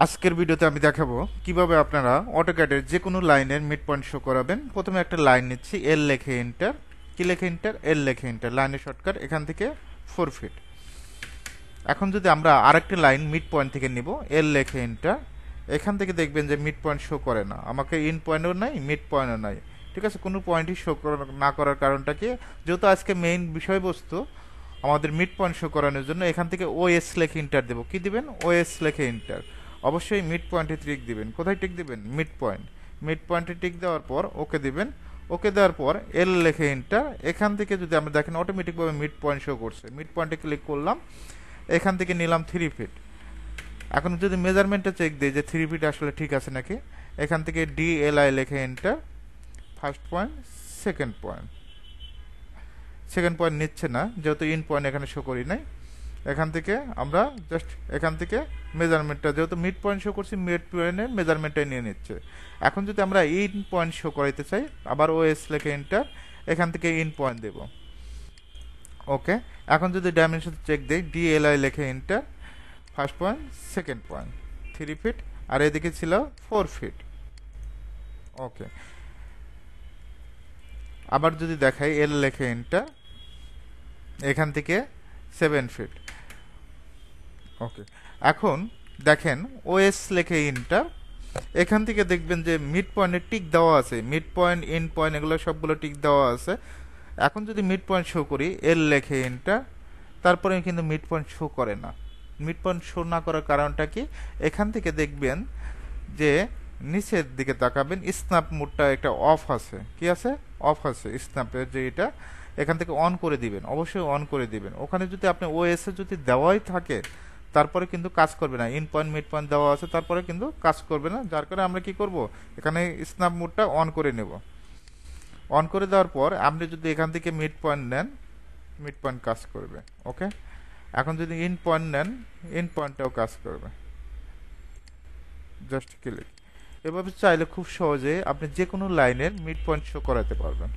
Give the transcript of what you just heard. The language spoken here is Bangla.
আজকের ভিডিওতে আমি দেখাবো কিভাবে আপনারা অটোক্যাডের যে কোনো লাইনের মিড পয়েন্ট শো করাবেন। প্রথমে একটা লাইন নিচ্ছি, এল লেখে এন্টার। কি লেখে এন্টার? এল লেখে এন্টার। লাইনের শর্টকাট এখান থেকে 4 ফিট। এখন যদি আমরা আরেকটি লাইন মিড পয়েন্ট থেকে নিব, এল লেখে এন্টার। এখান থেকে দেখবেন যে মিড পয়েন্ট শো করে না, আমাকে ইন পয়েন্টও নাই, মিড পয়েন্টও নাই। ঠিক আছে, কোনো পয়েন্টই শো না করার কারণটা কি? যেহেতু আজকে মেইন বিষয়বস্তু আমাদের মিড পয়েন্ট শো করানোর জন্য, এখান থেকে ওএস লেখে এন্টার দেবো। কি দিবেন? ওএস লেখে এন্টার। অবশ্যই মিড পয়েন্টে টিক দিবেন। কোথায় টিক দিবেন? Mid point. মিড পয়েন্টে টিক দেওয়ার পর ওকে দিবেন। ওকে দেওয়ার পর এল লেখে এন্টার। এখান থেকে যদি আমরা দেখেন অটোমেটিকভাবে মিড পয়েন্ট শো করছে। মিড পয়েন্টে ক্লিক করলাম, এখান থেকে নিলাম 3 ফিট। এখন যদি মেজারমেন্টটা চেক দিই যে 3 ফিট আসলে ঠিক আছে নাকি, এখান থেকে ডিএলআই লেখে enter. First point, second point. Second point নিচ্ছে না, যেহেতু ইন পয়েন্ট এখানে শো করি নাই। এখান থেকে আমরা জাস্ট এখান থেকে মেজারমেন্টটা, যেহেতু মিড পয়েন্ট শো করছি, মিড পয়েন্টের মেজারমেন্টটাই নিয়ে নিচ্ছে। এখন যদি আমরা ইন পয়েন্ট শো করাইতে চাই, আবার ওএস লেখে এন্টার। এখান থেকে ইন পয়েন্ট দেব। ওকে। এখন যদি ডাইমেনশন চেক দিই, ডিএলআই লেখে enter. First point, second point, 3 feet. আর এদিকে ছিল 4 ফিট। ওকে। আবার যদি দেখাই, এল লেখে এন্টার। এখান থেকে 7 ফিট। ওকে। এখন দেখেন ওএস লেখে ইন্টার। এখান থেকে দেখবেন যে মিড পয়েন্টে টিক দেওয়া আছে, মিড পয়েন্ট, ইন পয়েন্ট, এগুলো সবগুলো টিক দেওয়া আছে। এখন যদি মিড পয়েন্ট শো করি, এল লেখে ইন্টার, তারপরে কিন্তু মিড পয়েন্ট শো করে না। মিড পয়েন্ট শো না করার কারণটা কি? এখান থেকে দেখবেন যে নিচের দিকে তাকাবেন, স্ন্যাপ মোডটা একটা অফ আছে। কি আছে? অফ আছে স্ন্যাপের, যে এটা এখান থেকে অন করে দিবেন। অবশ্যই অন করে দিবেন। ওখানে যদি আপনি ওএস এ যদি দেওয়াই থাকে, তারপরে কিন্তু কাজ করবে না। ইন পয়েন্ট, মিড পয়েন্ট দেওয়া আছে, তারপরে কিন্তু কাজ করবে না। যার কারণে আমরা কি করব, এখানে স্ন্যাপ মোডটা অন করে নেব। অন করে দেওয়ার পর আপনি যদি এখান থেকে মিড পয়েন্ট নেন, মিড পয়েন্ট কাজ করবে। ওকে। এখন যদি ইন পয়েন্ট নেন, ইন পয়েন্টটাও কাজ করবে। Just click. এভাবে চাইলে খুব সহজে আপনি যে কোনো লাইনের মিড পয়েন্ট শো করাতে পারবেন।